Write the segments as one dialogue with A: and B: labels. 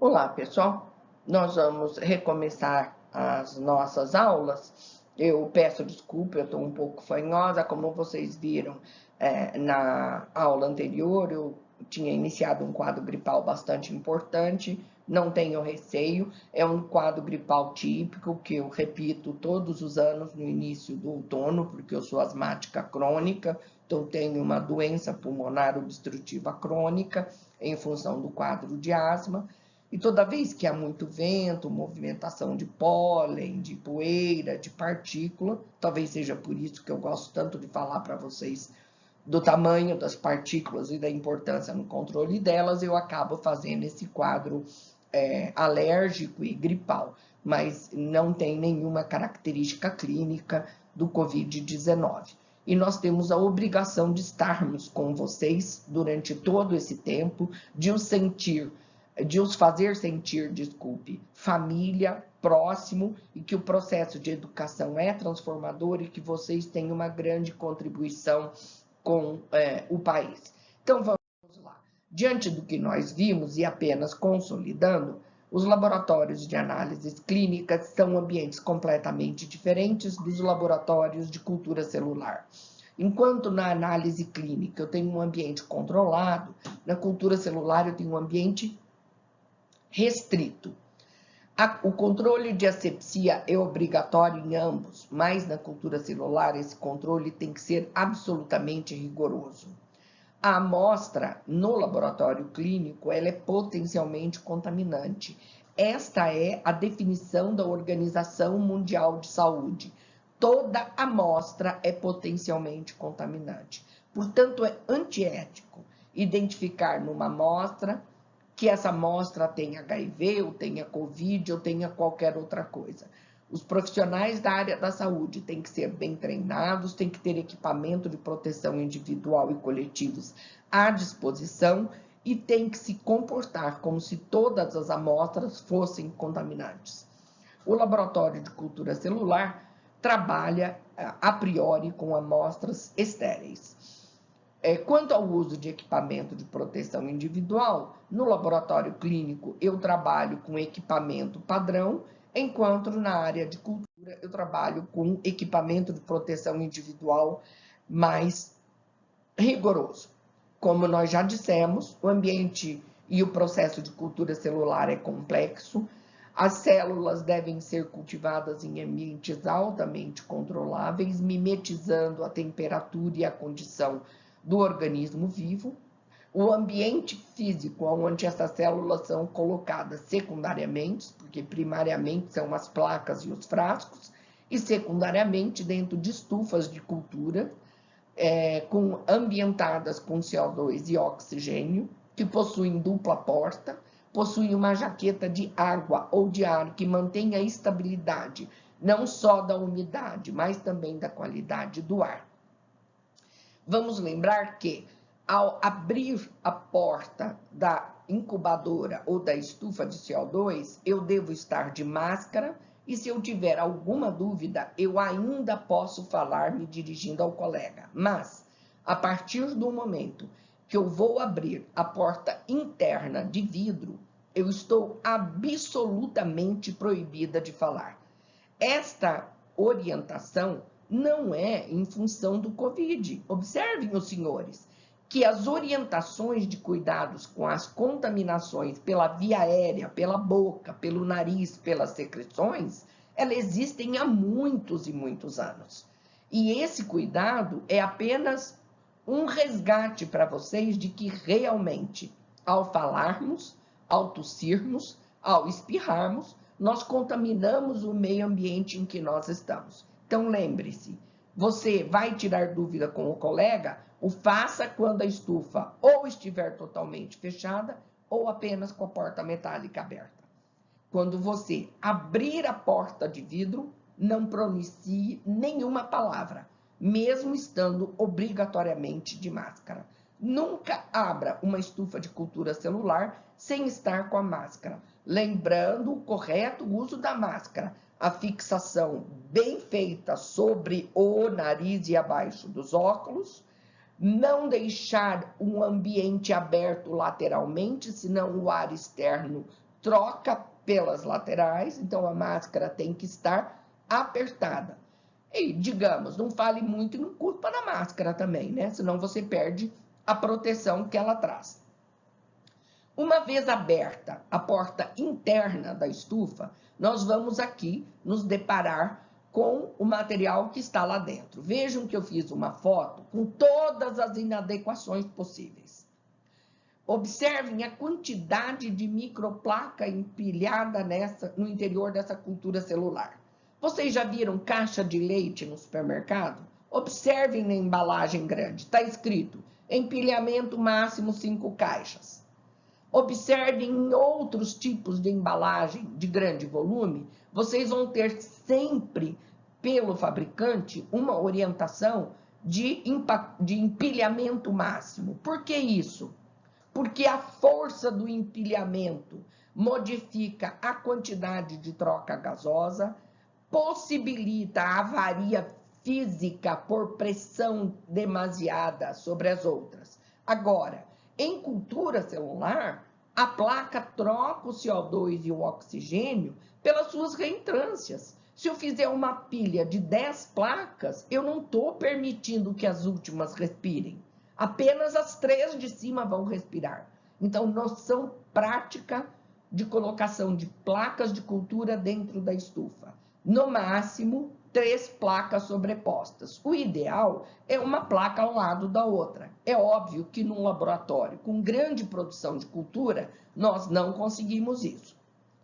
A: Olá, pessoal. Nós vamos recomeçar as nossas aulas. Eu peço desculpa, eu estou um pouco fanhosa. Como vocês viram, na aula anterior, eu tinha iniciado um quadro gripal bastante importante. Não tenho receio, é um quadro gripal típico que eu repito todos os anos no início do outono, porque eu sou asmática crônica, então tenho uma doença pulmonar obstrutiva crônica em função do quadro de asma. E toda vez que há muito vento, movimentação de pólen, de poeira, de partícula, talvez seja por isso que eu gosto tanto de falar para vocês do tamanho das partículas e da importância no controle delas, eu acabo fazendo esse quadro alérgico e gripal, mas não tem nenhuma característica clínica do Covid-19. E nós temos a obrigação de estarmos com vocês durante todo esse tempo, de os fazer sentir, desculpe, família, próximo, e que o processo de educação é transformador e que vocês têm uma grande contribuição com o país. Então, vamos lá. Diante do que nós vimos e apenas consolidando, os laboratórios de análises clínicas são ambientes completamente diferentes dos laboratórios de cultura celular. Enquanto na análise clínica eu tenho um ambiente controlado, na cultura celular eu tenho um ambiente restrito. O controle de asepsia é obrigatório em ambos, mas na cultura celular esse controle tem que ser absolutamente rigoroso. A amostra no laboratório clínico ela é potencialmente contaminante. Esta é a definição da Organização Mundial de Saúde. Toda amostra é potencialmente contaminante. Portanto, é antiético identificar numa amostra que essa amostra tenha HIV, ou tenha Covid, ou tenha qualquer outra coisa. Os profissionais da área da saúde têm que ser bem treinados, têm que ter equipamento de proteção individual e coletivos à disposição e têm que se comportar como se todas as amostras fossem contaminantes. O laboratório de cultura celular trabalha a priori com amostras estéreis. Quanto ao uso de equipamento de proteção individual, no laboratório clínico eu trabalho com equipamento padrão, enquanto na área de cultura eu trabalho com equipamento de proteção individual mais rigoroso. Como nós já dissemos, o ambiente e o processo de cultura celular é complexo, as células devem ser cultivadas em ambientes altamente controláveis, mimetizando a temperatura e a condição do organismo vivo. O ambiente físico onde essas células são colocadas secundariamente, porque primariamente são as placas e os frascos, e secundariamente dentro de estufas de cultura, ambientadas com CO2 e oxigênio, que possuem dupla porta, possuem uma jaqueta de água ou de ar que mantém a estabilidade, não só da umidade, mas também da qualidade do ar. Vamos lembrar que, ao abrir a porta da incubadora ou da estufa de CO2, eu devo estar de máscara e, se eu tiver alguma dúvida, eu ainda posso falar me dirigindo ao colega. Mas, a partir do momento que eu vou abrir a porta interna de vidro, eu estou absolutamente proibida de falar. Esta orientação não é em função do Covid. Observem, os senhores, que as orientações de cuidados com as contaminações pela via aérea, pela boca, pelo nariz, pelas secreções, elas existem há muitos e muitos anos. E esse cuidado é apenas um resgate para vocês de que realmente, ao falarmos, ao tossirmos, ao espirrarmos, nós contaminamos o meio ambiente em que nós estamos. Então, lembre-se, você vai tirar dúvida com o colega, o faça quando a estufa ou estiver totalmente fechada ou apenas com a porta metálica aberta. Quando você abrir a porta de vidro, não pronuncie nenhuma palavra, mesmo estando obrigatoriamente de máscara. Nunca abra uma estufa de cultura celular sem estar com a máscara. Lembrando o correto uso da máscara, a fixação bem feita sobre o nariz e abaixo dos óculos, não deixar um ambiente aberto lateralmente, senão o ar externo troca pelas laterais, então a máscara tem que estar apertada. E, digamos, não fale muito e não cuspa na máscara também, né? Senão você perde a proteção que ela traz. Uma vez aberta a porta interna da estufa, nós vamos aqui nos deparar com o material que está lá dentro. Vejam que eu fiz uma foto com todas as inadequações possíveis. Observem a quantidade de microplaca empilhada no interior dessa cultura celular. Vocês já viram caixa de leite no supermercado? Observem na embalagem grande, está escrito empilhamento máximo 5 caixas. Observem em outros tipos de embalagem de grande volume, vocês vão ter sempre, pelo fabricante, uma orientação de empilhamento máximo. Por que isso? Porque a força do empilhamento modifica a quantidade de troca gasosa, possibilita a avaria física por pressão demasiada sobre as outras. Agora, em cultura celular, a placa troca o CO2 e o oxigênio pelas suas reentrâncias. Se eu fizer uma pilha de 10 placas, eu não estou permitindo que as últimas respirem. Apenas as 3 de cima vão respirar. Então, noção prática de colocação de placas de cultura dentro da estufa. No máximo, 3 placas sobrepostas. O ideal é uma placa ao lado da outra. É óbvio que num laboratório com grande produção de cultura, nós não conseguimos isso.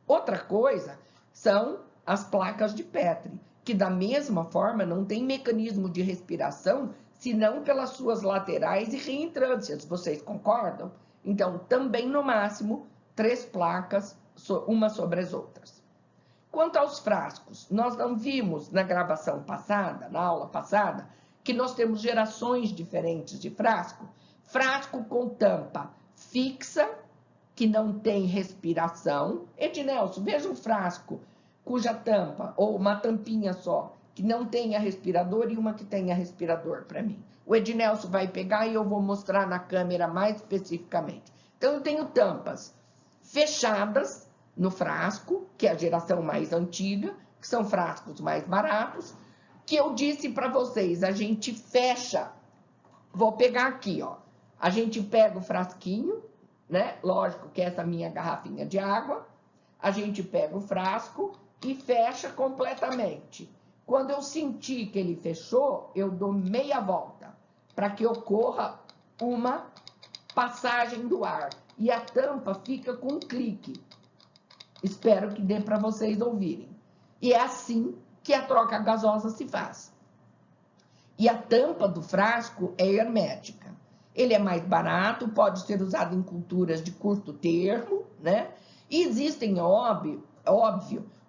A: Outra coisa são as placas de Petri, que da mesma forma não tem mecanismo de respiração, senão pelas suas laterais e reentrâncias. Vocês concordam? Então, também no máximo, 3 placas, uma sobre as outras. Quanto aos frascos, nós não vimos na gravação passada, na aula passada, que nós temos gerações diferentes de frasco. Frasco com tampa fixa, que não tem respiração. Ednelson, veja um frasco cuja tampa, ou uma tampinha só, que não tenha respirador e uma que tenha respirador para mim. O Ednelson vai pegar e eu vou mostrar na câmera mais especificamente. Então, eu tenho tampas fechadas no frasco, que é a geração mais antiga, que são frascos mais baratos, que eu disse para vocês, a gente fecha, vou pegar aqui, ó, a gente pega o frasquinho, né? Lógico que essa minha garrafinha de água, a gente pega o frasco e fecha completamente. Quando eu sentir que ele fechou, eu dou meia volta, para que ocorra uma passagem do ar, e a tampa fica com um clique. Espero que dê para vocês ouvirem. E é assim que a troca gasosa se faz. E a tampa do frasco é hermética. Ele é mais barato, pode ser usado em culturas de curto termo, né? E existem, óbvio,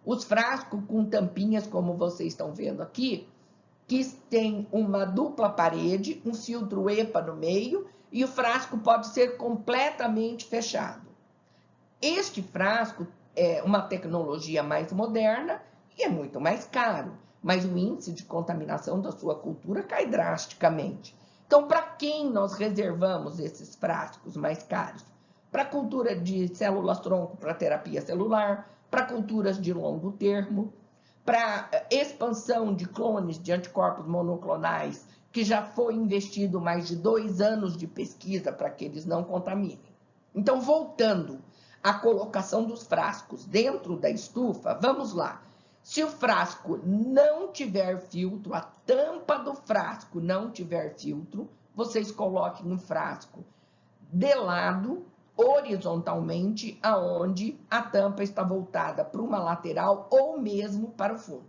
A: os frascos com tampinhas, como vocês estão vendo aqui, que tem uma dupla parede, um filtro EPA no meio, e o frasco pode ser completamente fechado. Este frasco é uma tecnologia mais moderna e é muito mais caro, mas o índice de contaminação da sua cultura cai drasticamente. Então, para quem nós reservamos esses frascos mais caros? Para a cultura de células-tronco para terapia celular, para culturas de longo termo, para expansão de clones de anticorpos monoclonais, que já foi investido mais de 2 anos de pesquisa para que eles não contaminem. Então, voltando à colocação dos frascos dentro da estufa, vamos lá. Se o frasco não tiver filtro, a tampa do frasco não tiver filtro, vocês coloquem o frasco de lado, horizontalmente, aonde a tampa está voltada para uma lateral ou mesmo para o fundo.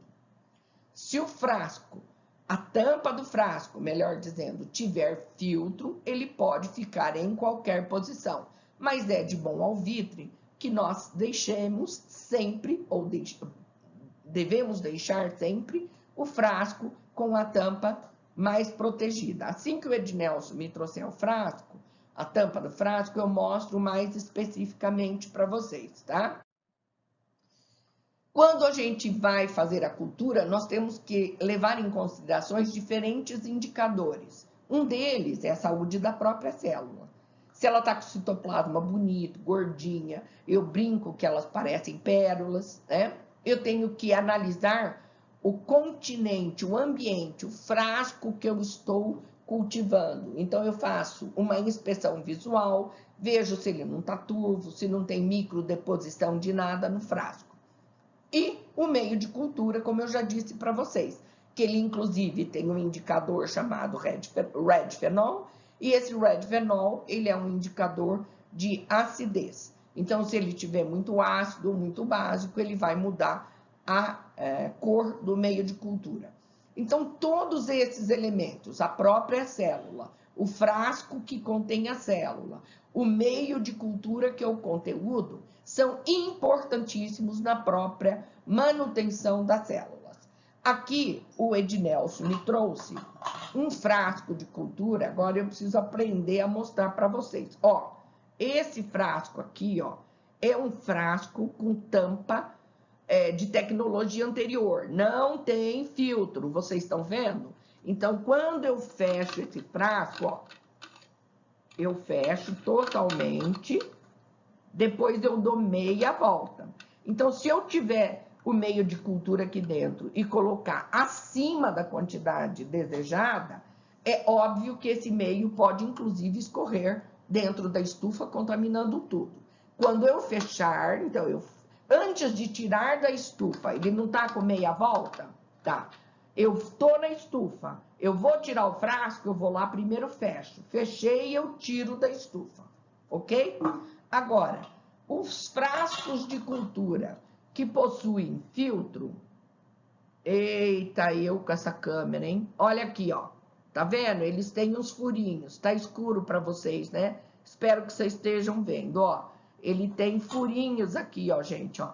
A: Se o frasco, a tampa do frasco, melhor dizendo, tiver filtro, ele pode ficar em qualquer posição, mas é de bom alvitre que nós deixemos sempre, ou devemos deixar sempre, o frasco com a tampa mais protegida. Assim que o Ednelson me trouxer o frasco, a tampa do frasco, eu mostro mais especificamente para vocês, tá? Quando a gente vai fazer a cultura, nós temos que levar em considerações diferentes indicadores. Um deles é a saúde da própria célula. Se ela está com citoplasma bonito, gordinha, eu brinco que elas parecem pérolas, né? Eu tenho que analisar o continente, o ambiente, o frasco que eu estou cultivando. Então, eu faço uma inspeção visual, vejo se ele não está turvo, se não tem microdeposição de nada no frasco. E o meio de cultura, como eu já disse para vocês, que ele inclusive tem um indicador chamado redfenol, e esse redfenol, ele é um indicador de acidez. Então, se ele tiver muito ácido, muito básico, ele vai mudar a cor do meio de cultura. Então, todos esses elementos, a própria célula, o frasco que contém a célula, o meio de cultura, que é o conteúdo, são importantíssimos na própria manutenção das células. Aqui, o Ednelson me trouxe um frasco de cultura, agora eu preciso aprender a mostrar para vocês. Ó, esse frasco aqui, ó, é um frasco com tampa de tecnologia anterior, não tem filtro, vocês estão vendo? Então, quando eu fecho esse frasco, ó, eu fecho totalmente, depois eu dou meia volta. Então, se eu tiver o meio de cultura aqui dentro e colocar acima da quantidade desejada, é óbvio que esse meio pode, inclusive, escorrer dentro da estufa, contaminando tudo. Quando eu fechar, então, antes de tirar da estufa, ele não está com meia volta? Tá. Eu estou na estufa, eu vou tirar o frasco, eu vou lá, primeiro fecho. Fechei e eu tiro da estufa, ok? Agora, os frascos de cultura que possuem filtro, eita, eu com essa câmera, hein? Olha aqui, ó, tá vendo? Eles têm uns furinhos, tá escuro para vocês, né? Espero que vocês estejam vendo, ó. Ele tem furinhos aqui, ó, gente, ó.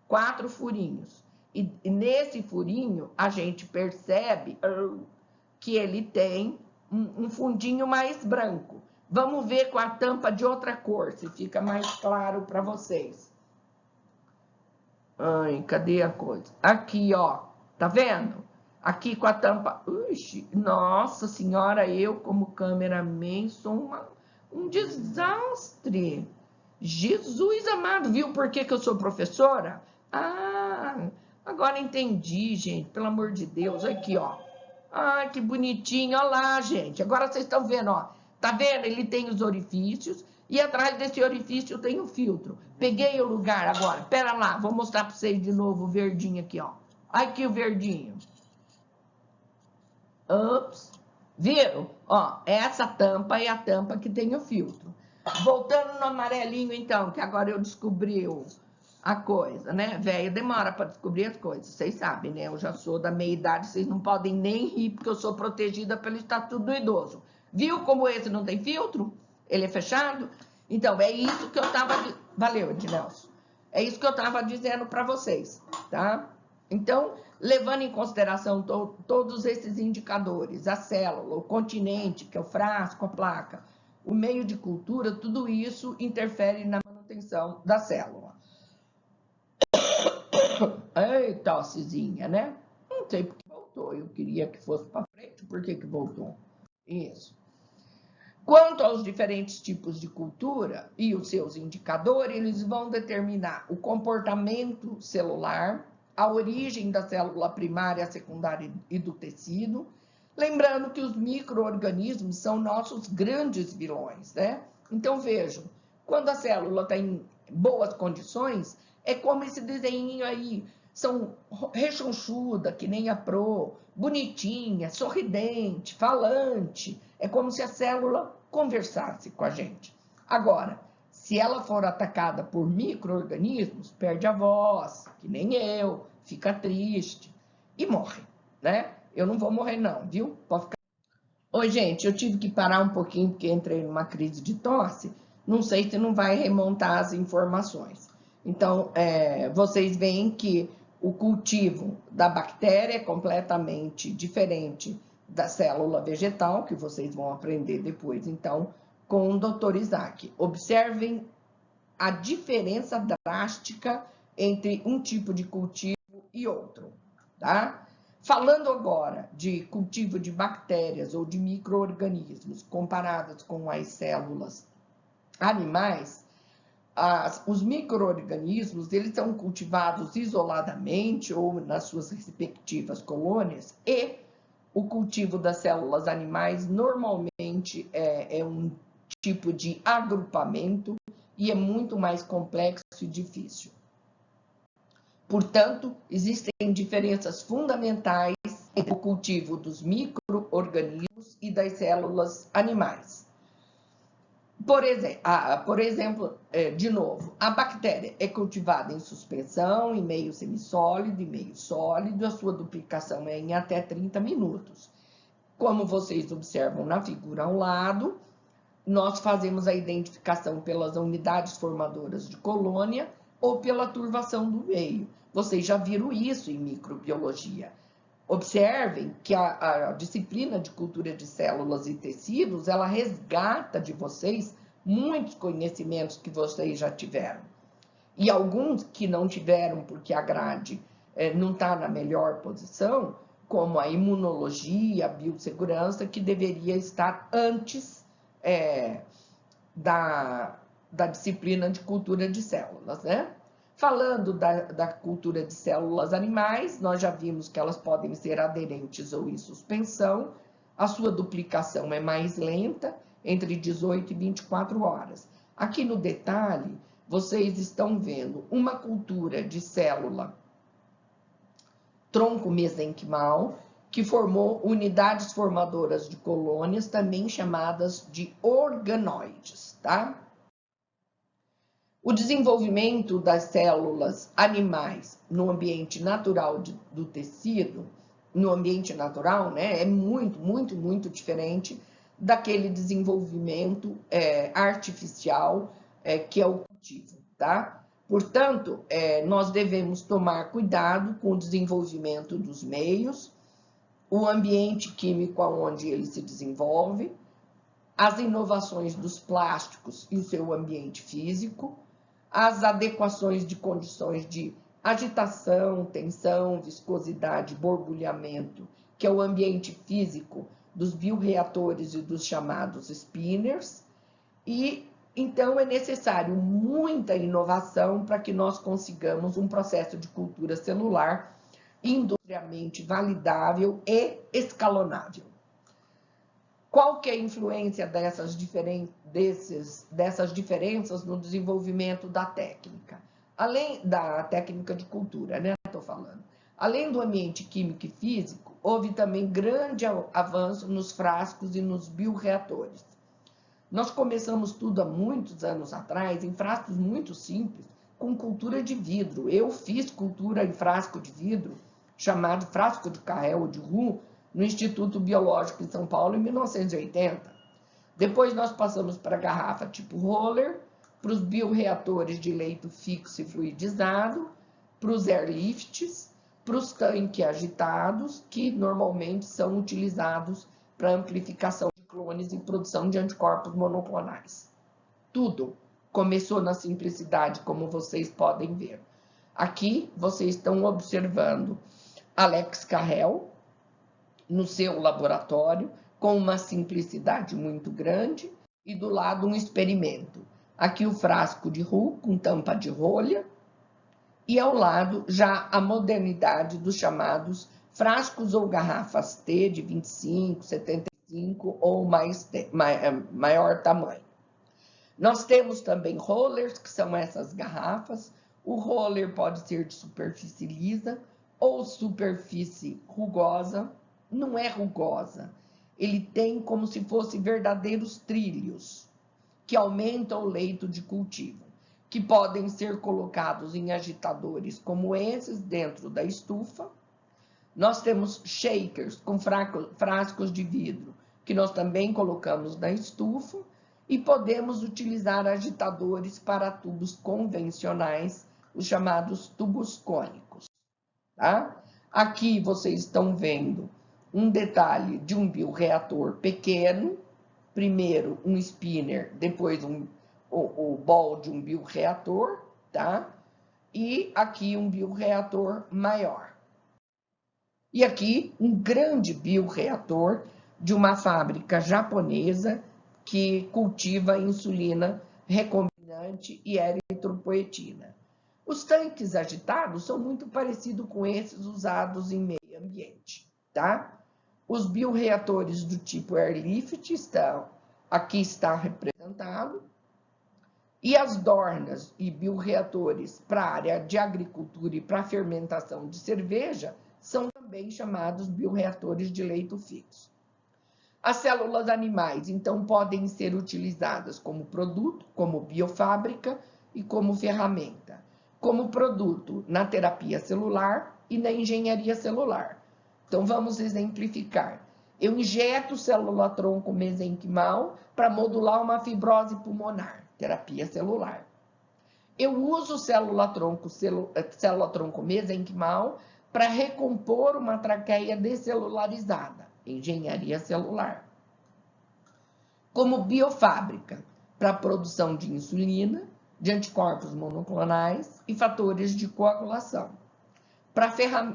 A: 4 furinhos. E nesse furinho, a gente percebe que ele tem um fundinho mais branco. Vamos ver com a tampa de outra cor, se fica mais claro para vocês. Ai, cadê a coisa? Aqui, ó, tá vendo? Aqui com a tampa... Ixi, nossa senhora, eu como cameraman sou um desastre. Jesus amado, viu por que eu sou professora? Ah, agora entendi, gente, pelo amor de Deus. Aqui, ó. Ai, que bonitinho, olha lá, gente. Agora vocês estão vendo, ó. Tá vendo? Ele tem os orifícios e atrás desse orifício tem o filtro. Peguei o lugar agora. Pera lá, vou mostrar para vocês de novo o verdinho aqui, ó. Aqui o verdinho. Ups. Viram? Ó, essa tampa é a tampa que tem o filtro. Voltando no amarelinho, então, que agora eu descobri a coisa, né? Velho demora para descobrir as coisas, vocês sabem, né? Eu já sou da meia-idade, vocês não podem nem rir, porque eu sou protegida pelo Estatuto do Idoso. Viu como esse não tem filtro? Ele é fechado? Então, é isso que eu estava... Valeu, Ednelson. É isso que eu estava dizendo para vocês, tá? Então, levando em consideração todos esses indicadores, a célula, o continente, que é o frasco, a placa, o meio de cultura, tudo isso interfere na manutenção da célula. Ei, tossezinha, né? Não sei porque voltou. Eu queria que fosse para frente. Por que voltou? Isso. Quanto aos diferentes tipos de cultura e os seus indicadores, eles vão determinar o comportamento celular, a origem da célula primária, secundária e do tecido. Lembrando que os micro-organismos são nossos grandes vilões, né? Então, vejam, quando a célula está em boas condições, é como esse desenho aí, são rechonchuda, que nem a Pro, bonitinha, sorridente, falante, é como se a célula conversasse com a gente. Agora, se ela for atacada por micro-organismos, perde a voz, que nem eu, fica triste e morre, né? Eu não vou morrer não, viu? Pode ficar... Oi, gente, eu tive que parar um pouquinho porque entrei numa crise de tosse. Não sei se não vai remontar as informações. Então, vocês veem que o cultivo da bactéria é completamente diferente da célula vegetal, que vocês vão aprender depois, então, com o Dr. Isaac. Observem a diferença drástica entre um tipo de cultivo e outro, tá? Falando agora de cultivo de bactérias ou de micro-organismos comparados com as células animais, os micro-organismos, eles são cultivados isoladamente ou nas suas respectivas colônias, e o cultivo das células animais normalmente é um tipo de agrupamento e é muito mais complexo e difícil. Portanto, existem diferenças fundamentais entre o cultivo dos micro-organismos e das células animais. Por exemplo, de novo, a bactéria é cultivada em suspensão, em meio semissólido e meio sólido, a sua duplicação é em até 30 minutos. Como vocês observam na figura ao lado, nós fazemos a identificação pelas unidades formadoras de colônia ou pela turvação do meio. Vocês já viram isso em microbiologia. Observem que a disciplina de cultura de células e tecidos, ela resgata de vocês muitos conhecimentos que vocês já tiveram. E alguns que não tiveram, porque a grade não está na melhor posição, como a imunologia, a biossegurança, que deveria estar antes da disciplina de cultura de células, né? Falando da cultura de células animais, nós já vimos que elas podem ser aderentes ou em suspensão. A sua duplicação é mais lenta, entre 18 e 24 horas. Aqui no detalhe, vocês estão vendo uma cultura de célula tronco mesenquimal, que formou unidades formadoras de colônias, também chamadas de organoides, tá? O desenvolvimento das células animais no ambiente natural do tecido, no ambiente natural, né, é muito diferente daquele desenvolvimento artificial que é o cultivo, tá? Portanto, nós devemos tomar cuidado com o desenvolvimento dos meios, o ambiente químico onde ele se desenvolve, as inovações dos plásticos e o seu ambiente físico, as adequações de condições de agitação, tensão, viscosidade, borbulhamento, que é o ambiente físico dos bioreatores e dos chamados spinners, e então é necessário muita inovação para que nós consigamos um processo de cultura celular industrialmente validável e escalonável. Qual que é a influência dessas diferenças no desenvolvimento da técnica? Além da técnica de cultura, né? Estou falando. Além do ambiente químico e físico, houve também grande avanço nos frascos e nos bioreatores. Nós começamos tudo há muitos anos atrás, em frascos muito simples, com cultura de vidro. Eu fiz cultura em frasco de vidro, chamado frasco de Carrel ou de Roux, no Instituto Biológico em São Paulo, em 1980. Depois nós passamos para a garrafa tipo roller, para os bioreatores de leito fixo e fluidizado, para os airlifts, para os tanques agitados, que normalmente são utilizados para amplificação de clones e produção de anticorpos monoclonais. Tudo começou na simplicidade, como vocês podem ver. Aqui vocês estão observando Alex Carrel, no seu laboratório, com uma simplicidade muito grande, e do lado um experimento. Aqui o frasco de Roux com tampa de rolha, e ao lado já a modernidade dos chamados frascos ou garrafas T de 25, 75 ou maior tamanho. Nós temos também rollers, que são essas garrafas. O roller pode ser de superfície lisa ou superfície rugosa. Não é rugosa, ele tem como se fossem verdadeiros trilhos, que aumentam o leito de cultivo, que podem ser colocados em agitadores como esses dentro da estufa. Nós temos shakers com frascos de vidro, que nós também colocamos na estufa, e podemos utilizar agitadores para tubos convencionais, os chamados tubos cônicos, tá? Aqui vocês estão vendo um detalhe de um bioreator pequeno, primeiro um spinner, depois o ball de um bioreator, tá? E aqui um bioreator maior. E aqui um grande bioreator de uma fábrica japonesa que cultiva insulina recombinante e eritropoetina. Os tanques agitados são muito parecidos com esses usados em meio ambiente, tá? Os bioreatores do tipo airlift aqui está representado, e as dornas e bioreatores para a área de agricultura e para a fermentação de cerveja são também chamados bioreatores de leito fixo. As células animais, então, podem ser utilizadas como produto, como biofábrica e como ferramenta. Como produto na terapia celular e na engenharia celular. Então, vamos exemplificar. Eu injeto célula-tronco mesenquimal para modular uma fibrose pulmonar, terapia celular. Eu uso célula-tronco mesenquimal para recompor uma traqueia descelularizada, engenharia celular. Como biofábrica, para a produção de insulina, de anticorpos monoclonais e fatores de coagulação.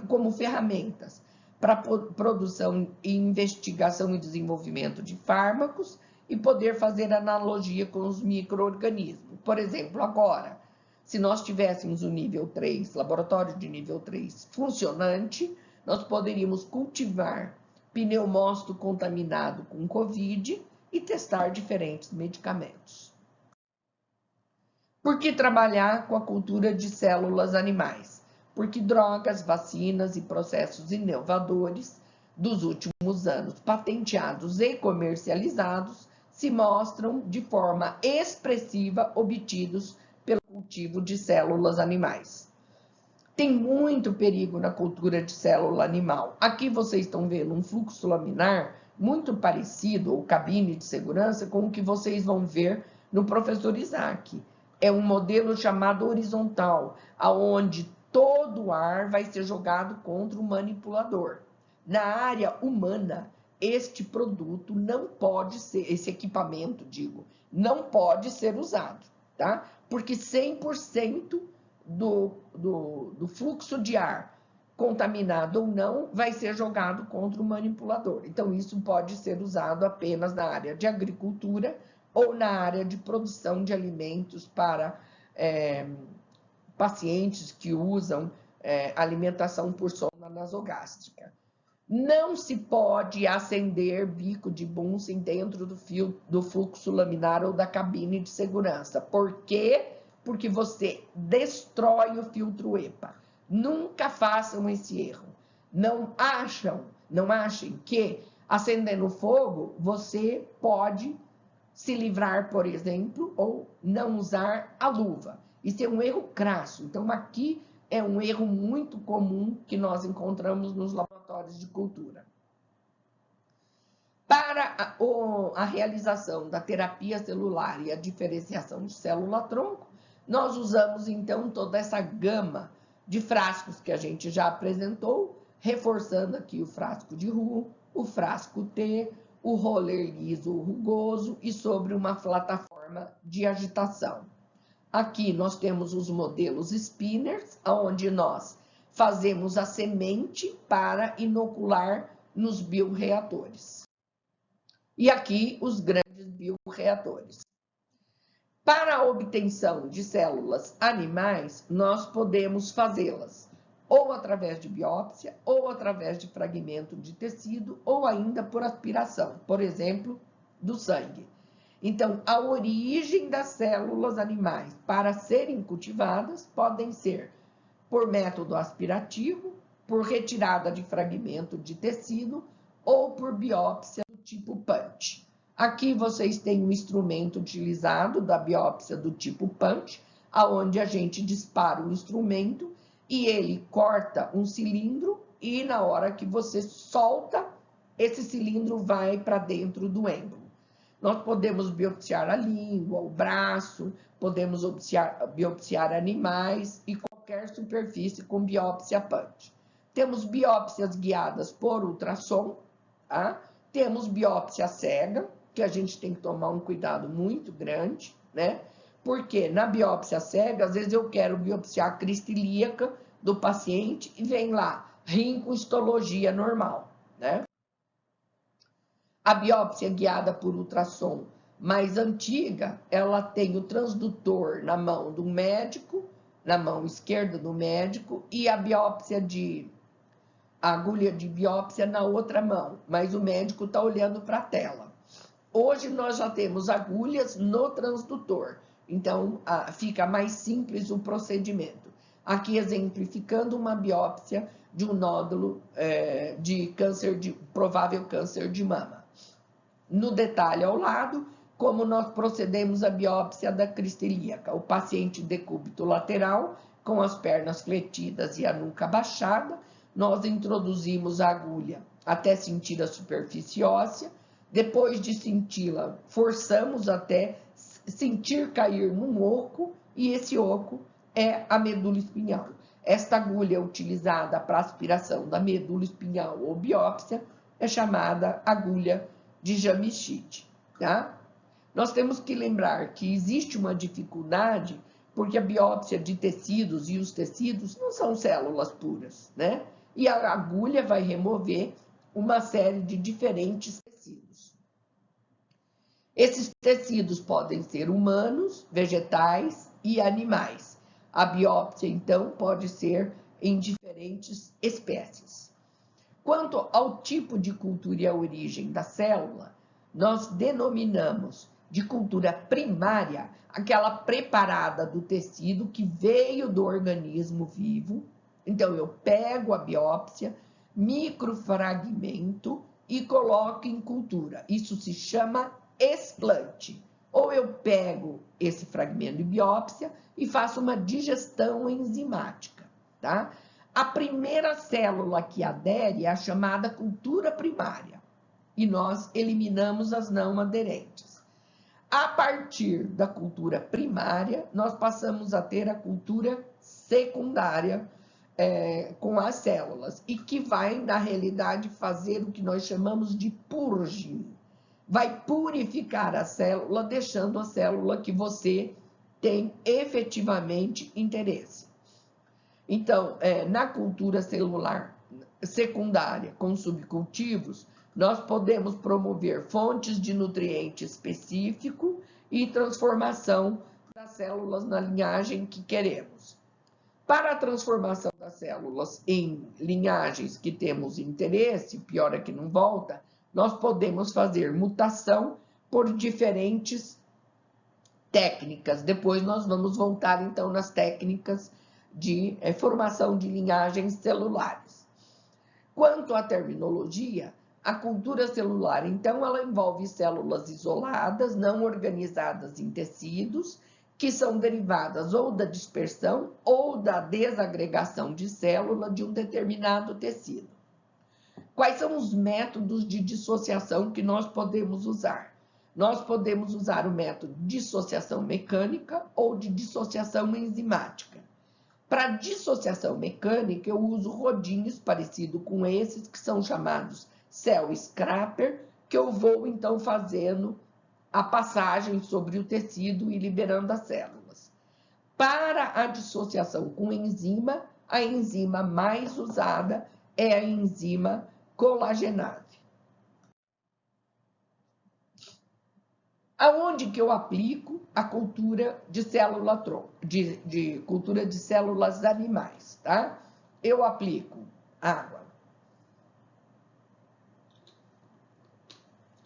A: Como ferramentas, para produção e investigação e desenvolvimento de fármacos e poder fazer analogia com os micro-organismos. Por exemplo, agora, se nós tivéssemos o nível 3, laboratório de nível 3 funcionante, nós poderíamos cultivar pneumócito contaminado com Covid e testar diferentes medicamentos. Por que trabalhar com a cultura de células animais? Porque drogas, vacinas e processos inovadores dos últimos anos, patenteados e comercializados, se mostram de forma expressiva obtidos pelo cultivo de células animais. Tem muito perigo na cultura de célula animal. Aqui vocês estão vendo um fluxo laminar muito parecido, ou cabine de segurança, com o que vocês vão ver no professor Isaac. É um modelo chamado horizontal, aonde todo o ar vai ser jogado contra o manipulador. Na área humana, este produto não pode ser, esse equipamento, não pode ser usado, tá? Porque 100% do fluxo de ar, contaminado ou não, vai ser jogado contra o manipulador. Então, isso pode ser usado apenas na área de agricultura ou na área de produção de alimentos para pacientes que usam alimentação por sonda nasogástrica. Não se pode acender bico de Bunsen dentro do fluxo laminar ou da cabine de segurança. Por quê? Porque você destrói o filtro EPA. Nunca façam esse erro. Não achem que acendendo fogo você pode se livrar, por exemplo, ou não usar a luva. Isso é um erro crasso. Então, aqui é um erro muito comum que nós encontramos nos laboratórios de cultura. Para a realização da terapia celular e a diferenciação de célula-tronco, nós usamos, então, toda essa gama de frascos que a gente já apresentou, reforçando aqui o frasco de Roux, o frasco T, o roller liso rugoso e sobre uma plataforma de agitação. Aqui nós temos os modelos spinners, onde nós fazemos a semente para inocular nos bioreatores. E aqui os grandes bioreatores. Para a obtenção de células animais, nós podemos fazê-las ou através de biópsia, ou através de fragmento de tecido, ou ainda por aspiração, por exemplo, do sangue. Então, a origem das células animais para serem cultivadas podem ser por método aspirativo, por retirada de fragmento de tecido, ou por biópsia do tipo punch. Aqui vocês têm um instrumento utilizado da biópsia do tipo punch, aonde a gente dispara o instrumento e ele corta um cilindro e na hora que você solta, esse cilindro vai para dentro do êmbolo. Nós podemos biopsiar a língua, o braço, podemos biopsiar animais e qualquer superfície com biópsia punch. Temos biópsias guiadas por ultrassom, tá? Temos biópsia cega, que a gente tem que tomar um cuidado muito grande, né? Porque na biópsia cega, às vezes eu quero biopsiar a crista ilíaca do paciente e vem lá, rim com histologia normal, né? A biópsia guiada por ultrassom mais antiga, ela tem o transdutor na mão do médico, na mão esquerda do médico, e a agulha de biópsia na outra mão, mas o médico está olhando para a tela. Hoje nós já temos agulhas no transdutor, então fica mais simples o procedimento. Aqui exemplificando uma biópsia de um nódulo de provável câncer de mama. No detalhe ao lado, como nós procedemos à biópsia da crista ilíaca. O paciente decúbito lateral, com as pernas fletidas e a nuca baixada, nós introduzimos a agulha até sentir a superfície óssea. Depois de senti-la, forçamos até sentir cair num oco, e esse oco é a medula espinhal. Esta agulha utilizada para aspiração da medula espinhal ou biópsia é chamada agulha de Jamshid, tá? Nós temos que lembrar que existe uma dificuldade, porque a biópsia de tecidos e os tecidos não são células puras, né? E a agulha vai remover uma série de diferentes tecidos. Esses tecidos podem ser humanos, vegetais e animais. A biópsia, então, pode ser em diferentes espécies. Quanto ao tipo de cultura e a origem da célula, nós denominamos de cultura primária aquela preparada do tecido que veio do organismo vivo. Então, eu pego a biópsia, microfragmento e coloco em cultura. Isso se chama explante. Ou eu pego esse fragmento de biópsia e faço uma digestão enzimática, tá? A primeira célula que adere é a chamada cultura primária, e nós eliminamos as não aderentes. A partir da cultura primária, nós passamos a ter a cultura secundária com as células, e que vai, na realidade, fazer o que nós chamamos de purging. Vai purificar a célula, deixando a célula que você tem efetivamente interesse. Então, na cultura celular secundária com subcultivos, nós podemos promover fontes de nutriente específico e transformação das células na linhagem que queremos. Para a transformação das células em linhagens que temos interesse, pior é que não volta, nós podemos fazer mutação por diferentes técnicas. Depois nós vamos voltar, então, nas técnicas de formação de linhagens celulares. Quanto à terminologia, a cultura celular, então, ela envolve células isoladas, não organizadas em tecidos, que são derivadas ou da dispersão ou da desagregação de célula de um determinado tecido. Quais são os métodos de dissociação que nós podemos usar? Nós podemos usar o método de dissociação mecânica ou de dissociação enzimática. Para dissociação mecânica, eu uso rodinhos parecidos com esses, que são chamados cell scraper, que eu vou, então, fazendo a passagem sobre o tecido e liberando as células. Para a dissociação com enzima, a enzima mais usada é a enzima colagenase. Aonde que eu aplico a cultura de cultura de células animais, tá? Eu aplico água.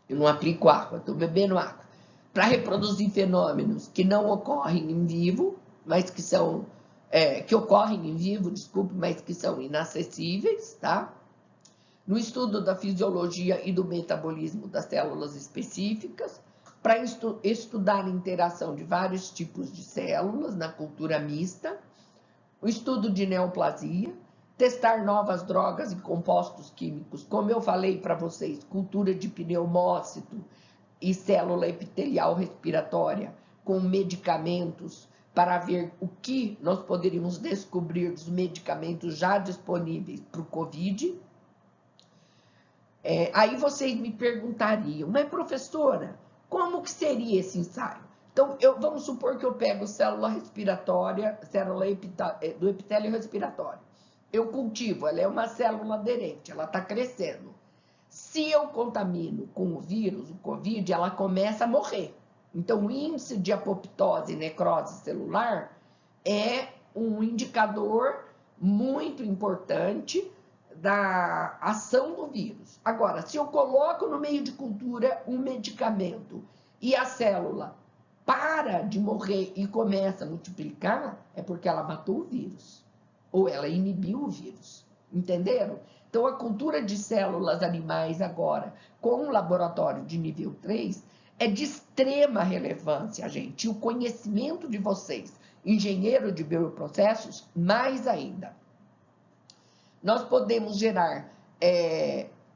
A: Eu não aplico água, estou bebendo água. Para reproduzir fenômenos que não ocorrem em vivo, mas que são que ocorrem em vivo, desculpe, mas que são inacessíveis, tá? No estudo da fisiologia e do metabolismo das células específicas, para estudar a interação de vários tipos de células na cultura mista, o estudo de neoplasia, testar novas drogas e compostos químicos, como eu falei para vocês, cultura de pneumócito e célula epitelial respiratória, com medicamentos, para ver o que nós poderíamos descobrir dos medicamentos já disponíveis para o COVID. Aí vocês me perguntariam, mas professora, como que seria esse ensaio? Então, vamos supor que eu pego célula respiratória, do epitélio respiratório. Eu cultivo, ela é uma célula aderente, ela está crescendo. Se eu contamino com o vírus, o COVID, ela começa a morrer. Então, o índice de apoptose e necrose celular é um indicador muito importante da ação do vírus. Agora, se eu coloco no meio de cultura um medicamento e a célula para de morrer e começa a multiplicar, é porque ela matou o vírus, ou ela inibiu o vírus, entenderam? Então, a cultura de células animais agora, com um laboratório de nível 3, é de extrema relevância, gente, e o conhecimento de vocês, engenheiro de bioprocessos, mais ainda. Nós podemos gerar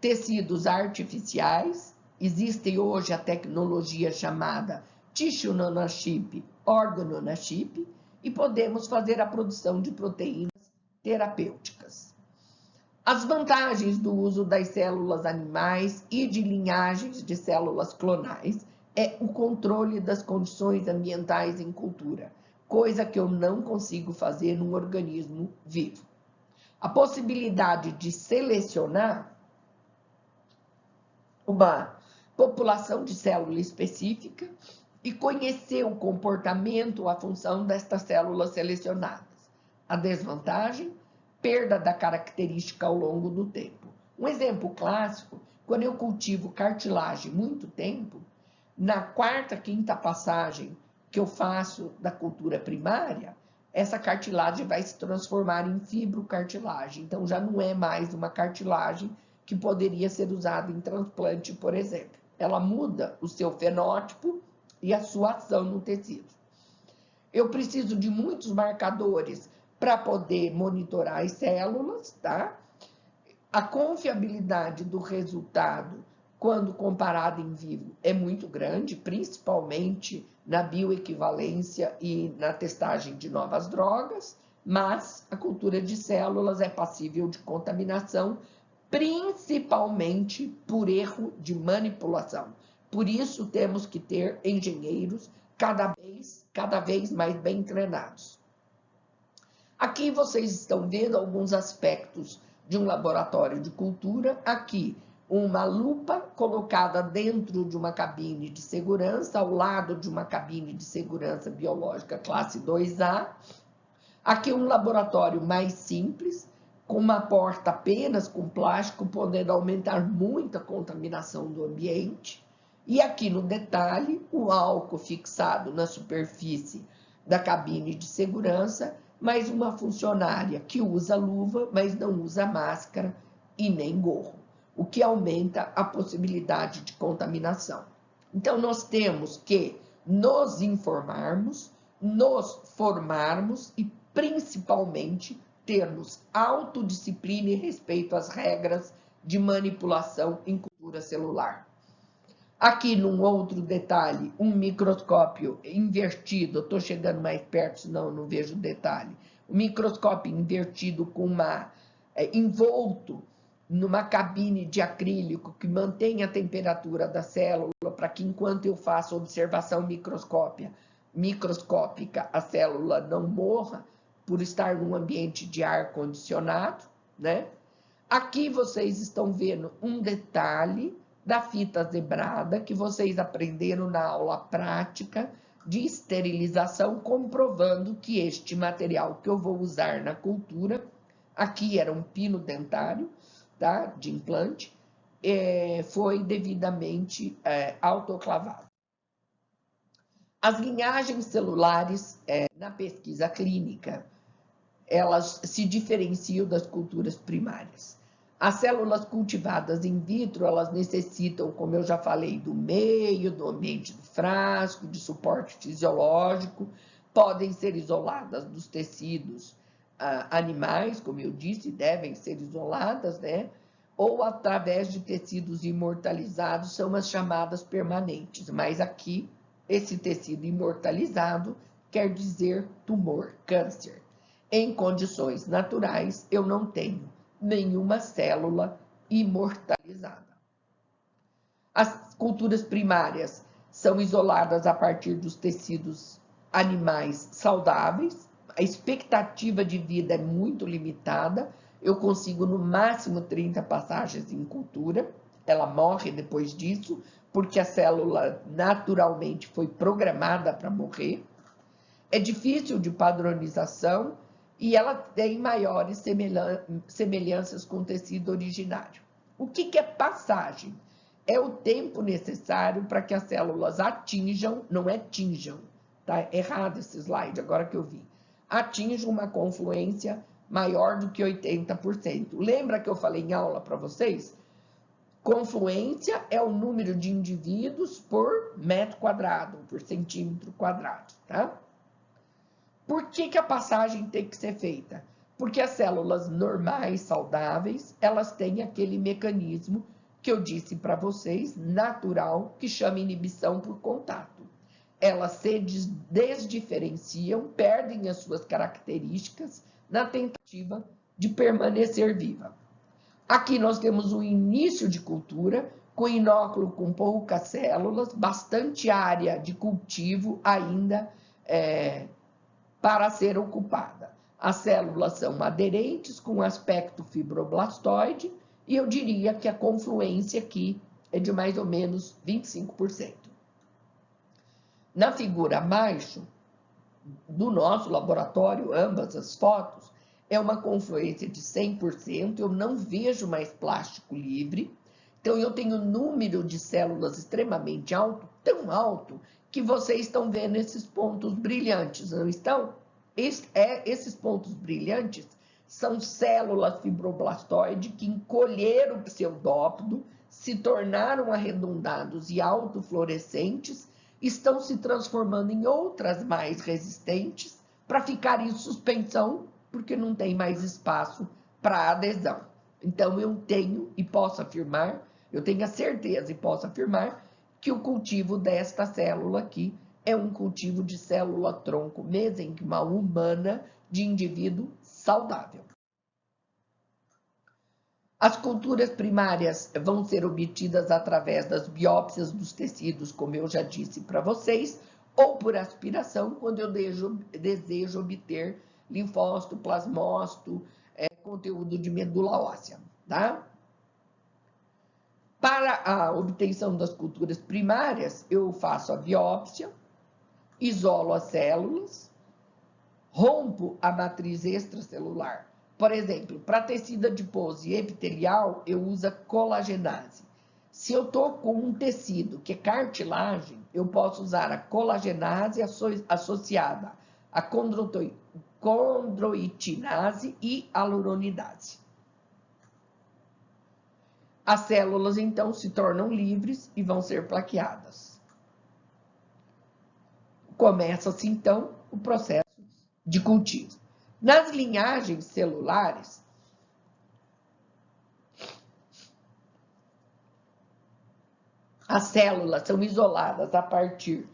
A: tecidos artificiais, existe hoje a tecnologia chamada tissue nanochip, organo nanochip, e podemos fazer a produção de proteínas terapêuticas. As vantagens do uso das células animais e de linhagens de células clonais é o controle das condições ambientais em cultura, coisa que eu não consigo fazer num organismo vivo. A possibilidade de selecionar uma população de célula específica e conhecer o comportamento, a função destas células selecionadas. A desvantagem, perda da característica ao longo do tempo. Um exemplo clássico, quando eu cultivo cartilagem muito tempo, na quarta, quinta passagem que eu faço da cultura primária, essa cartilagem vai se transformar em fibrocartilagem. Então, já não é mais uma cartilagem que poderia ser usada em transplante, por exemplo. Ela muda o seu fenótipo e a sua ação no tecido. Eu preciso de muitos marcadores para poder monitorar as células, tá? A confiabilidade do resultado, quando comparado em vivo, é muito grande, principalmente na bioequivalência e na testagem de novas drogas, mas a cultura de células é passível de contaminação, principalmente por erro de manipulação. Por isso, temos que ter engenheiros cada vez mais bem treinados. Aqui vocês estão vendo alguns aspectos de um laboratório de cultura. Aqui, uma lupa colocada dentro de uma cabine de segurança, ao lado de uma cabine de segurança biológica classe 2A. Aqui um laboratório mais simples, com uma porta apenas com plástico, podendo aumentar muito a contaminação do ambiente. E aqui no detalhe, o álcool fixado na superfície da cabine de segurança, mais uma funcionária que usa luva, mas não usa máscara e nem gorro, o que aumenta a possibilidade de contaminação. Então, nós temos que nos informarmos, nos formarmos e, principalmente, termos autodisciplina e respeito às regras de manipulação em cultura celular. Aqui, num outro detalhe, um microscópio invertido, estou chegando mais perto, senão eu não vejo o detalhe. Um microscópio invertido com envolto numa cabine de acrílico que mantém a temperatura da célula para que, enquanto eu faço observação microscópica, a célula não morra por estar num ambiente de ar condicionado, né? Aqui vocês estão vendo um detalhe da fita zebrada que vocês aprenderam na aula prática de esterilização, comprovando que este material que eu vou usar na cultura, aqui era um pino dentário, tá, de implante, foi devidamente autoclavado. As linhagens celulares na pesquisa clínica, elas se diferenciam das culturas primárias. As células cultivadas in vitro, elas necessitam, como eu já falei, do meio, do ambiente do frasco, de suporte fisiológico, podem ser isoladas dos tecidos animais, como eu disse, devem ser isoladas, né? Ou através de tecidos imortalizados, são as chamadas permanentes. Mas aqui, esse tecido imortalizado quer dizer tumor, câncer. Em condições naturais, eu não tenho nenhuma célula imortalizada. As culturas primárias são isoladas a partir dos tecidos animais saudáveis, a expectativa de vida é muito limitada, eu consigo no máximo 30 passagens em cultura, ela morre depois disso, porque a célula naturalmente foi programada para morrer. É difícil de padronização e ela tem maiores semelhanças com o tecido originário. O que é passagem? É o tempo necessário para que as células atinjam, não é tinjam, tá errado esse slide, agora que eu vi, atinjam uma confluência maior do que 80%. Lembra que eu falei em aula para vocês? Confluência é o número de indivíduos por metro quadrado, por centímetro quadrado, tá? Por que a passagem tem que ser feita? Porque as células normais, saudáveis, elas têm aquele mecanismo que eu disse para vocês, natural, que chama inibição por contato. Elas se desdiferenciam, perdem as suas características na tentativa de permanecer viva. Aqui nós temos um início de cultura, com inóculo com poucas células, bastante área de cultivo ainda para ser ocupada. As células são aderentes com aspecto fibroblastoide e eu diria que a confluência aqui é de mais ou menos 25%. Na figura abaixo do nosso laboratório, ambas as fotos, é uma confluência de 100%, eu não vejo mais plástico livre, então eu tenho um número de células extremamente alto, tão alto, que vocês estão vendo esses pontos brilhantes, não estão? Esses pontos brilhantes são células fibroblastoide que encolheram o pseudópodo, se tornaram arredondados e autofluorescentes, estão se transformando em outras mais resistentes para ficar em suspensão, porque não tem mais espaço para adesão. Então, eu tenho e posso afirmar, eu tenho a certeza e posso afirmar que o cultivo desta célula aqui é um cultivo de célula-tronco mesênquimal humana de indivíduo saudável. As culturas primárias vão ser obtidas através das biópsias dos tecidos, como eu já disse para vocês, ou por aspiração, quando eu desejo obter linfócito, plasmócito, conteúdo de medula óssea, tá? Para a obtenção das culturas primárias, eu faço a biópsia, isolo as células, rompo a matriz extracelular. Por exemplo, para tecido adiposo e epitelial, eu uso a colagenase. Se eu estou com um tecido que é cartilagem, eu posso usar a colagenase associada a condroitinase e aluronidase. As células, então, se tornam livres e vão ser plaqueadas. Começa-se, então, o processo de cultivo. Nas linhagens celulares, as células são isoladas a partir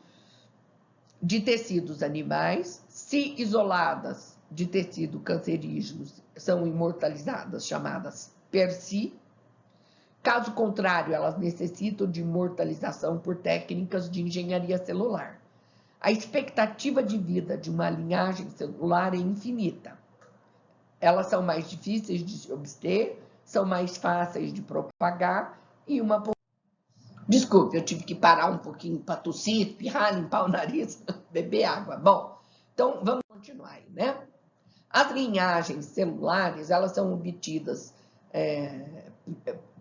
A: de tecidos animais. Se isoladas de tecido cancerígenos, são imortalizadas, chamadas PERSI. Caso contrário, elas necessitam de imortalização por técnicas de engenharia celular. A expectativa de vida de uma linhagem celular é infinita. Elas são mais difíceis de se obter, são mais fáceis de propagar e uma... Desculpe, eu tive que parar um pouquinho para tossir, espirrar, limpar o nariz, beber água. Bom, então vamos continuar aí, né? As linhagens celulares, elas são obtidas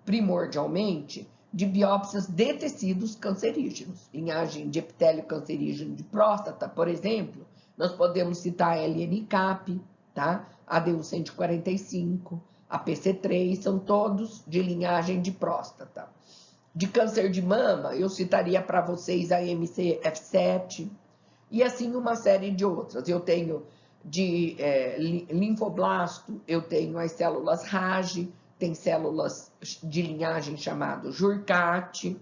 A: primordialmente de biópsias de tecidos cancerígenos. Linhagem de epitélio cancerígeno de próstata, por exemplo, nós podemos citar a LN-CAP, tá? ADU-145, a PC3, são todos de linhagem de próstata. De câncer de mama, eu citaria para vocês a MCF7 e assim uma série de outras. Eu tenho de linfoblasto, eu tenho as células RAGE, tem células de linhagem chamado Jurkat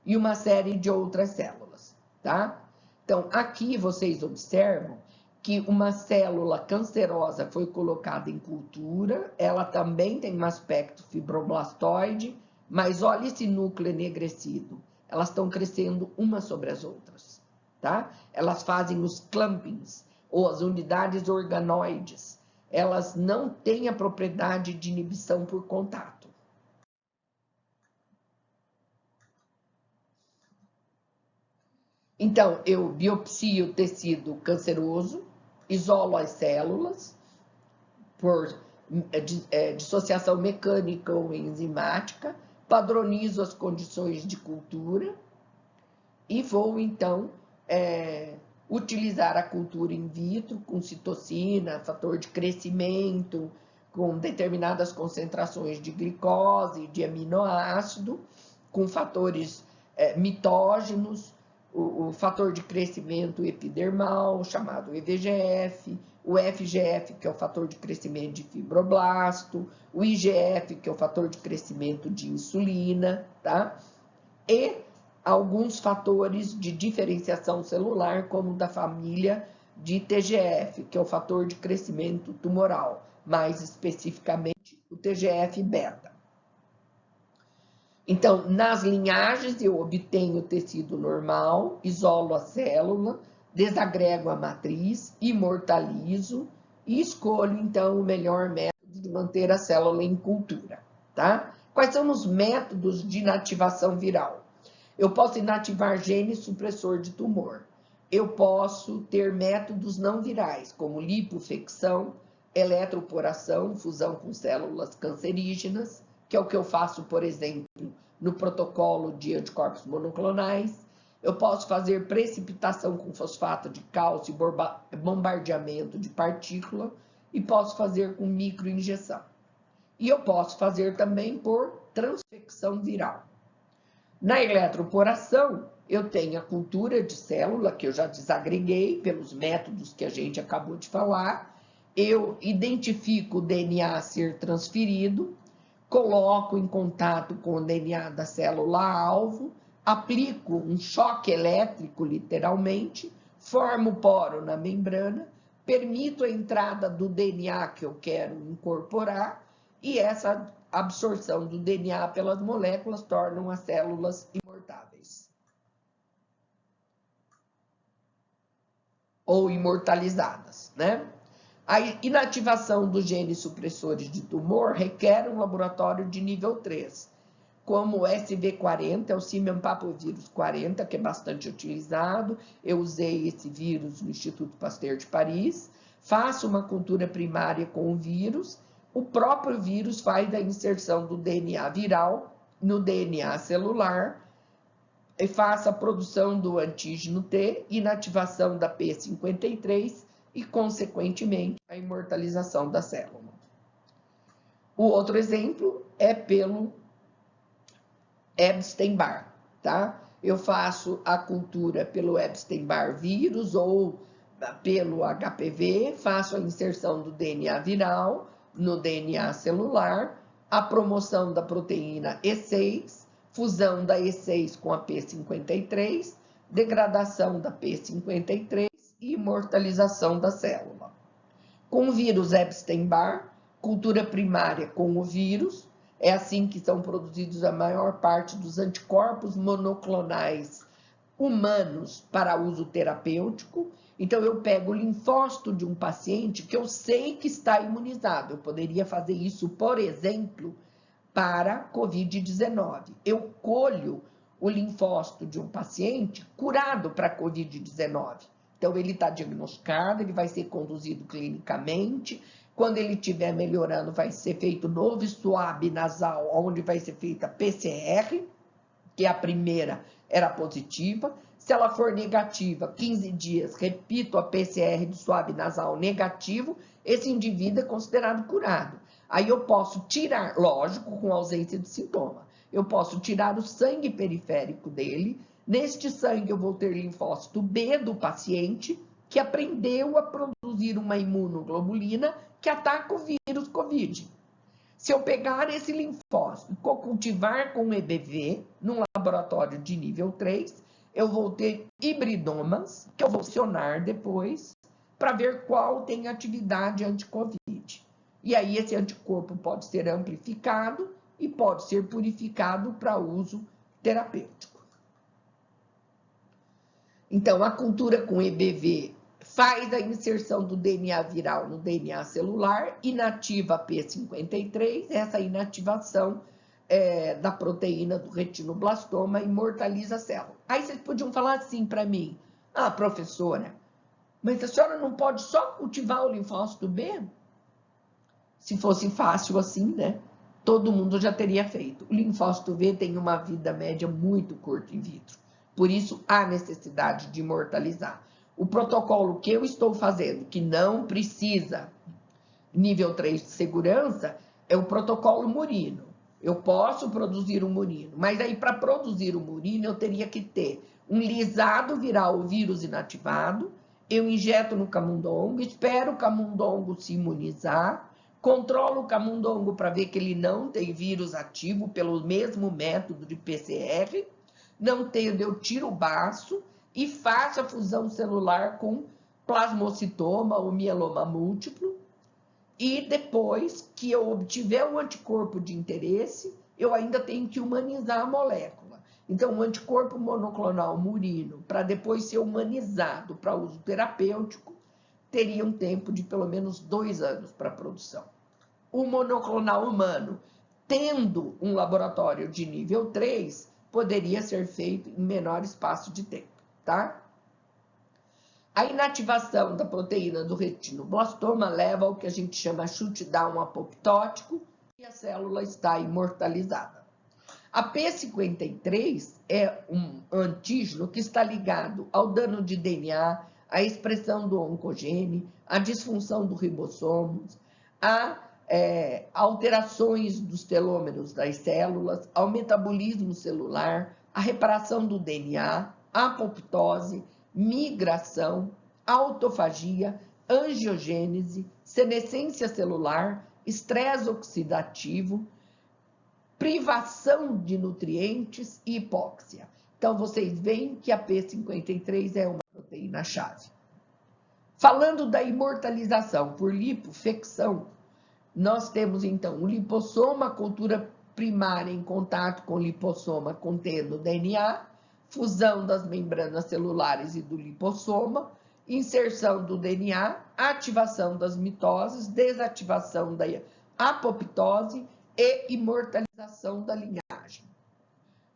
A: e uma série de outras células, tá? Então, aqui vocês observam que uma célula cancerosa foi colocada em cultura, ela também tem um aspecto fibroblastoide, mas olha esse núcleo enegrecido, elas estão crescendo umas sobre as outras, tá? Elas fazem os clumpings, ou as unidades organoides, elas não têm a propriedade de inibição por contato. Então, eu biopsio o tecido canceroso, isolo as células por dissociação mecânica ou enzimática, padronizo as condições de cultura e vou, então, utilizar a cultura in vitro com citocina, fator de crescimento, com determinadas concentrações de glicose, de aminoácido, com fatores mitógenos, o fator de crescimento epidermal, chamado EVGF, o FGF, que é o fator de crescimento de fibroblasto, o IGF, que é o fator de crescimento de insulina, tá? E alguns fatores de diferenciação celular, como da família de TGF, que é o fator de crescimento tumoral, mais especificamente o TGF-beta. Então, nas linhagens, eu obtenho o tecido normal, isolo a célula, desagrego a matriz, imortalizo e escolho, então, o melhor método de manter a célula em cultura, tá? Quais são os métodos de inativação viral? Eu posso inativar gene supressor de tumor. Eu posso ter métodos não virais, como lipofecção, eletroporação, fusão com células cancerígenas, que é o que eu faço, por exemplo, no protocolo de anticorpos monoclonais. Eu posso fazer precipitação com fosfato de cálcio e bombardeamento de partícula, e posso fazer com microinjeção. E eu posso fazer também por transfecção viral. Na eletroporação, eu tenho a cultura de célula, que eu já desagreguei pelos métodos que a gente acabou de falar. Eu identifico o DNA a ser transferido, coloco em contato com o DNA da célula-alvo, aplico um choque elétrico, literalmente, formo poro na membrana, permito a entrada do DNA que eu quero incorporar, e essa absorção do DNA pelas moléculas tornam as células imortáveis. Ou imortalizadas, né? A inativação dos genes supressores de tumor requer um laboratório de nível 3, como o SV40, é o Simian Papovírus 40, que é bastante utilizado. Eu usei esse vírus no Instituto Pasteur de Paris, faço uma cultura primária com o vírus, o próprio vírus faz a inserção do DNA viral no DNA celular, e faça a produção do antígeno T, inativação da P53 e, consequentemente, a imortalização da célula. O outro exemplo é pelo Epstein-Barr, tá? Eu faço a cultura pelo Epstein-Barr vírus ou pelo HPV, faço a inserção do DNA viral no DNA celular, a promoção da proteína E6, fusão da E6 com a P53, degradação da P53 e imortalização da célula. Com o vírus Epstein-Barr, cultura primária com o vírus, é assim que são produzidos a maior parte dos anticorpos monoclonais humanos para uso terapêutico. Então, eu pego o linfócito de um paciente que eu sei que está imunizado. Eu poderia fazer isso, por exemplo, para Covid-19. Eu colho o linfócito de um paciente curado para Covid-19. Então, ele está diagnosticado, ele vai ser conduzido clinicamente. Quando ele estiver melhorando, vai ser feito novo swab nasal, onde vai ser feita a PCR, que a primeira era positiva. Se ela for negativa, 15 dias, repito a PCR do swab nasal negativo, esse indivíduo é considerado curado. Aí eu posso tirar, lógico, com ausência de sintoma, eu posso tirar o sangue periférico dele. Neste sangue eu vou ter linfócito B do paciente, que aprendeu a produzir uma imunoglobulina que ataca o vírus COVID. Se eu pegar esse linfócito e cultivar com EBV, num laboratório de nível 3, eu vou ter hibridomas, que eu vou selecionar depois, para ver qual tem atividade anti-Covid. E aí esse anticorpo pode ser amplificado e pode ser purificado para uso terapêutico. Então, a cultura com EBV faz a inserção do DNA viral no DNA celular, inativa a P53, essa inativação da proteína do retinoblastoma imortaliza a célula. Aí vocês podiam falar assim para mim: ah, professora, mas a senhora não pode só cultivar o linfócito B? Se fosse fácil assim, né? Todo mundo já teria feito. O linfócito B tem uma vida média muito curta in vitro. Por isso, há necessidade de imortalizar. O protocolo que eu estou fazendo, que não precisa nível 3 de segurança, é o protocolo murino. Eu posso produzir um murino, mas aí para produzir o murino eu teria que ter um lisado viral vírus inativado, eu injeto no camundongo, espero o camundongo se imunizar, controlo o camundongo para ver que ele não tem vírus ativo pelo mesmo método de PCR, não tendo, eu tiro o baço e faço a fusão celular com plasmocitoma ou mieloma múltiplo. E depois que eu obtiver o anticorpo de interesse, eu ainda tenho que humanizar a molécula. Então, o anticorpo monoclonal murino, para depois ser humanizado para uso terapêutico, teria um tempo de pelo menos 2 anos para a produção. O monoclonal humano, tendo um laboratório de nível 3, poderia ser feito em menor espaço de tempo, tá? A inativação da proteína do retinoblastoma leva ao que a gente chama shutdown apoptótico e a célula está imortalizada. A P53 é um antígeno que está ligado ao dano de DNA, à expressão do oncogene, à disfunção do ribossomos, a alterações dos telômeros das células, ao metabolismo celular, à reparação do DNA, à apoptose, migração, autofagia, angiogênese, senescência celular, estresse oxidativo, privação de nutrientes e hipóxia. Então, vocês veem que a P53 é uma proteína-chave. Falando da imortalização por lipofecção, nós temos, então, o lipossoma, cultura primária em contato com o lipossoma contendo DNA, fusão das membranas celulares e do lipossoma, inserção do DNA, ativação das mitoses, desativação da apoptose e imortalização da linhagem.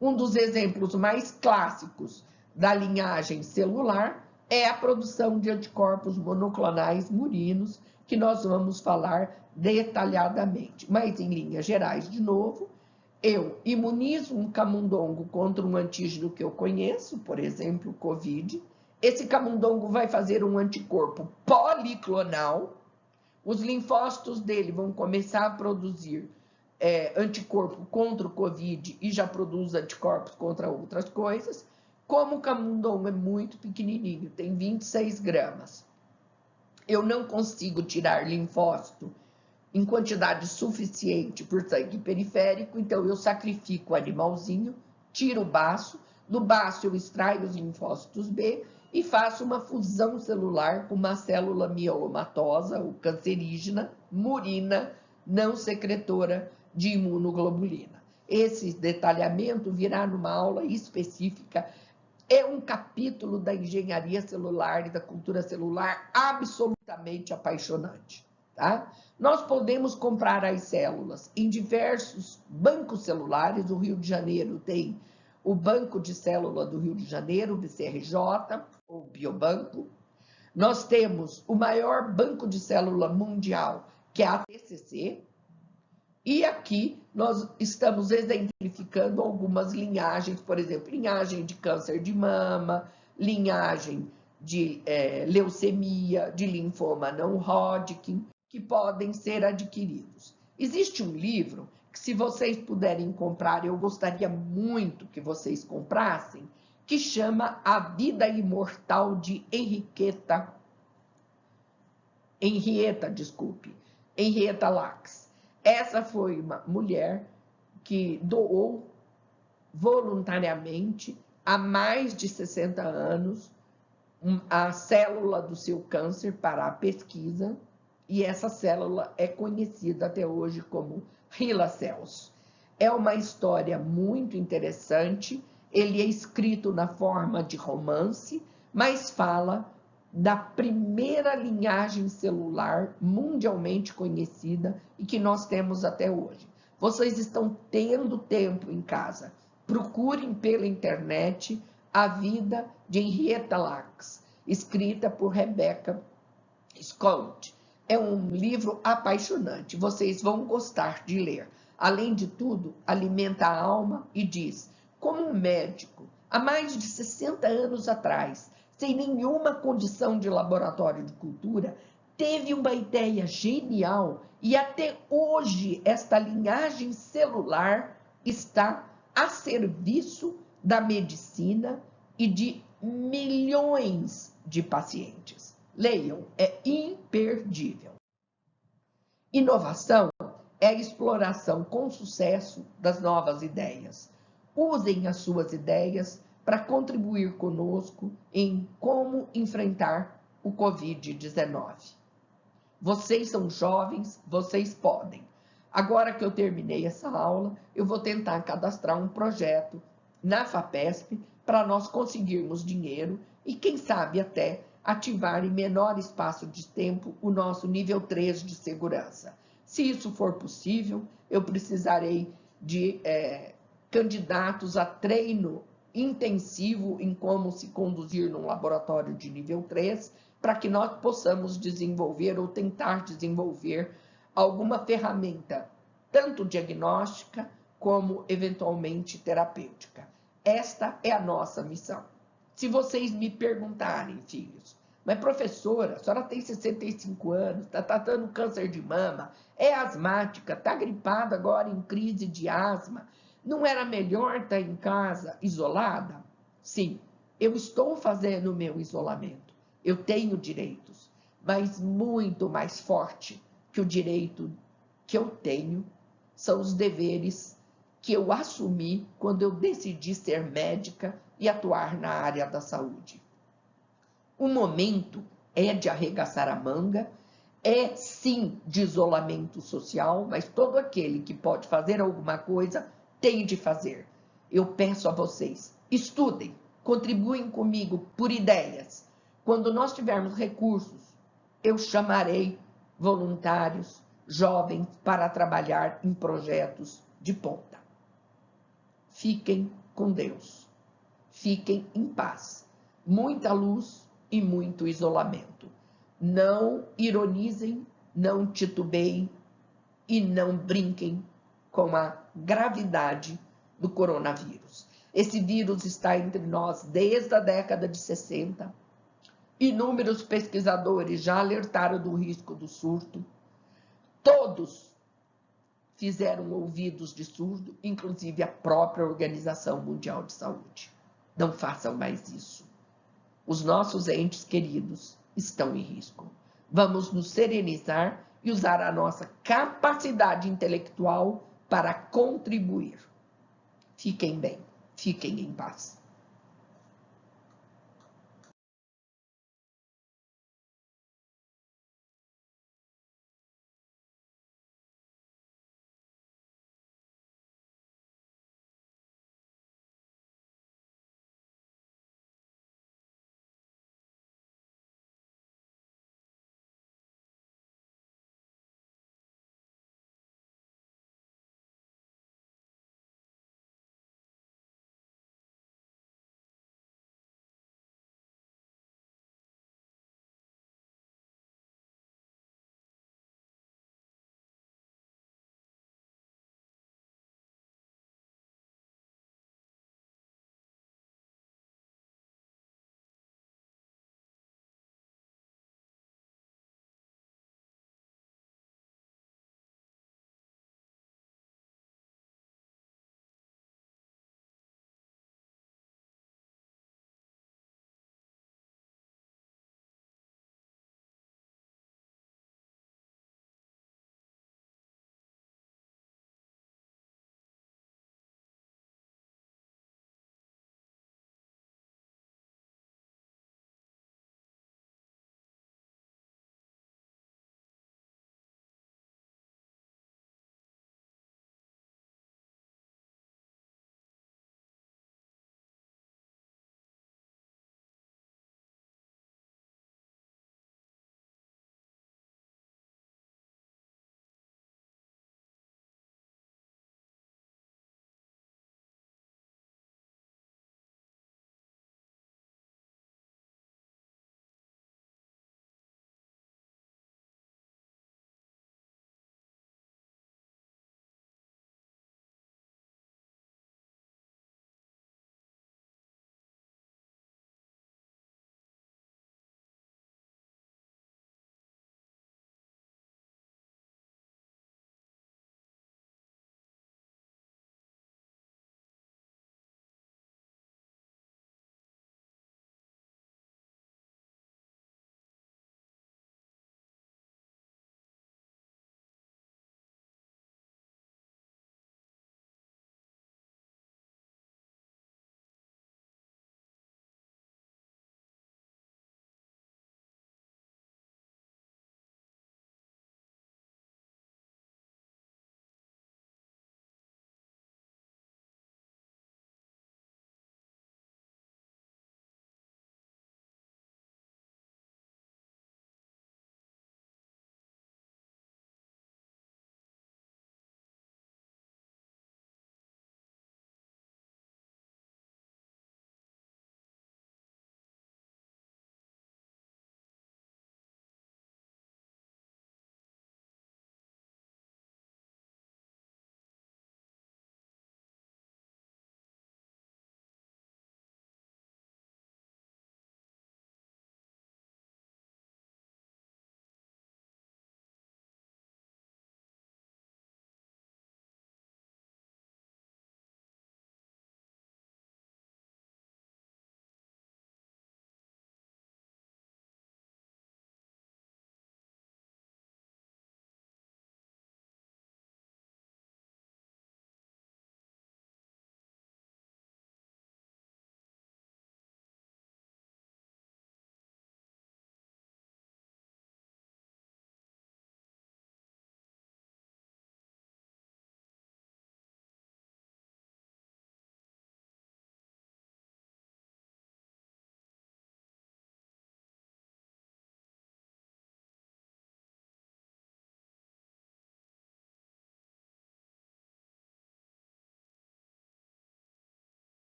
A: Um dos exemplos mais clássicos da linhagem celular é a produção de anticorpos monoclonais murinos, que nós vamos falar detalhadamente. Mas, em linhas gerais, de novo, eu imunizo um camundongo contra um antígeno que eu conheço, por exemplo, Covid. Esse camundongo vai fazer um anticorpo policlonal. Os linfócitos dele vão começar a produzir anticorpo contra o Covid e já produz anticorpos contra outras coisas. Como o camundongo é muito pequenininho, tem 26 gramas, eu não consigo tirar linfócito em quantidade suficiente por sangue periférico, então eu sacrifico o animalzinho, tiro o baço, do baço eu extraio os linfócitos B e faço uma fusão celular com uma célula mielomatosa ou cancerígena, murina, não secretora de imunoglobulina. Esse detalhamento virá numa aula específica. É um capítulo da engenharia celular e da cultura celular absolutamente apaixonante, tá? Nós podemos comprar as células em diversos bancos celulares. O Rio de Janeiro tem o Banco de Célula do Rio de Janeiro, o BCRJ, ou Biobanco. Nós temos o maior banco de célula mundial, que é a TCC. E aqui nós estamos exemplificando algumas linhagens, por exemplo, linhagem de câncer de mama, linhagem de leucemia, de linfoma não Hodgkin, que podem ser adquiridos. Existe um livro que, se vocês puderem comprar, eu gostaria muito que vocês comprassem, que chama A Vida Imortal de Henrietta Lacks. Essa foi uma mulher que doou voluntariamente, há mais de 60 anos, a célula do seu câncer para a pesquisa, e essa célula é conhecida até hoje como HeLa Cells. É uma história muito interessante, ele é escrito na forma de romance, mas fala da primeira linhagem celular mundialmente conhecida e que nós temos até hoje. Vocês estão tendo tempo em casa. Procurem pela internet A Vida de Henrietta Lacks, escrita por Rebecca Scott. É um livro apaixonante, vocês vão gostar de ler. Além de tudo, alimenta a alma e diz: como um médico, há mais de 60 anos atrás, sem nenhuma condição de laboratório de cultura, teve uma ideia genial e até hoje esta linhagem celular está a serviço da medicina e de milhões de pacientes. Leiam, é imperdível. Inovação é a exploração com sucesso das novas ideias. Usem as suas ideias para contribuir conosco em como enfrentar o Covid-19. Vocês são jovens, vocês podem. Agora que eu terminei essa aula, eu vou tentar cadastrar um projeto na FAPESP para nós conseguirmos dinheiro e, quem sabe, até ativar em menor espaço de tempo o nosso nível 3 de segurança. Se isso for possível, eu precisarei de candidatos a treino intensivo em como se conduzir num laboratório de nível 3, para que nós possamos desenvolver ou tentar desenvolver alguma ferramenta, tanto diagnóstica como eventualmente terapêutica. Esta é a nossa missão. Se vocês me perguntarem, filhos, mas professora, a senhora tem 65 anos, está tratando câncer de mama, é asmática, está gripada agora em crise de asma, não era melhor estar em casa isolada? Sim, eu estou fazendo o meu isolamento, eu tenho direitos, mas muito mais forte que o direito que eu tenho são os deveres que eu assumi quando eu decidi ser médica e atuar na área da saúde. O momento é de arregaçar a manga, é sim de isolamento social, mas todo aquele que pode fazer alguma coisa tem de fazer. Eu peço a vocês, estudem, contribuem comigo por ideias. Quando nós tivermos recursos, eu chamarei voluntários, jovens, para trabalhar em projetos de ponta. Fiquem com Deus. Fiquem em paz. Muita luz e muito isolamento. Não ironizem, não titubeiem e não brinquem com a gravidade do coronavírus. Esse vírus está entre nós desde a década de 60. Inúmeros pesquisadores já alertaram do risco do surto. Todos fizeram ouvidos de surdo, inclusive a própria Organização Mundial de Saúde. Não façam mais isso. Os nossos entes queridos estão em risco. Vamos nos serenizar e usar a nossa capacidade intelectual para contribuir. Fiquem bem, fiquem em paz.